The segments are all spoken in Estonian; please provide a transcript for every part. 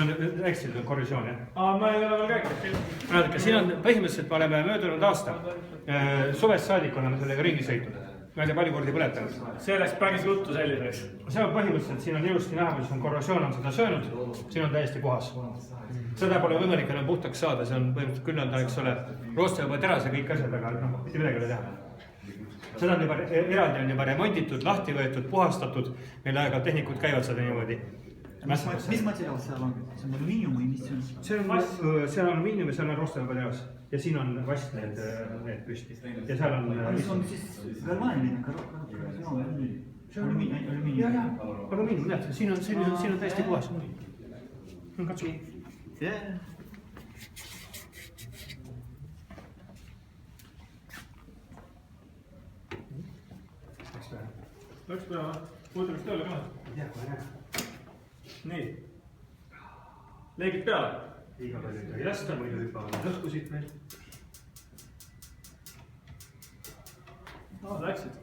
see on rääkisid korrosioon, jah? Ma ei ole veel käinud. Vaadake, siin on põhimõtteliselt, me oleme möödunud aasta suvest saadik oleme sellega ringi sõitnud. Ma ei tea, palju kordi põletanud. See läks päris ruttu selliseks. See on põhimõtteliselt, siin on ilusti näha, kus on korrosioon on seda söönud. Siin on täiesti puhas. Seda pole võimalik enam puhtaks saada, see on põhimõtteliselt künnalda, eks ole, roosta juba teras ja kõik asjad, aga mitte midagi ei ole teha. Seda on juba eraldi on juba remonditud, lahti võetud, puhastatud, meil aeg-ajalt tehnikud käivad seda niimoodi. Mis materjal seal on? See on alumiinium või mis see on? See on alumiinium ja seal on roosta juba teras. Ja siin on vast need püsti. Ja seal on... Mis on siis galvaaniline? Alumiinium, näed, siin on täiesti puhas. Katsu. Läks peale, võtaks tööle ka. Nii. Leegid peale? Liiga palju ei tohi lasta, muidu hüppavad õhku siit meil. Läksid.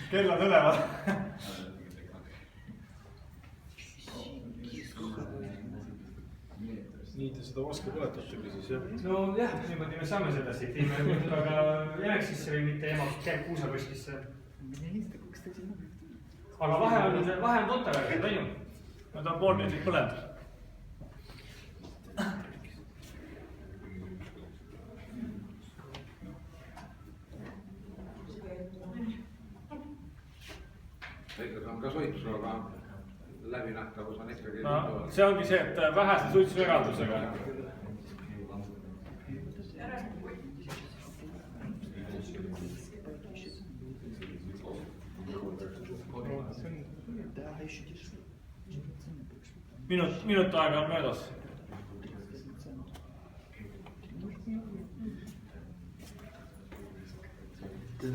Kellad ülevad. Nii te seda oska põletatagi siis, jah? No jah, niimoodi me saame seda siit ilma aga jääksisse või mitte emaks käib kuusaposkisse. Aga vahe on totaväärselt, on ju? Ma tahan pool minutit põlenda. Ikkagi on ka suitsu, aga läbinähtavus on ikkagi... See ongi see, et vähese suitsueraldusega. Minut aega on möödas. Це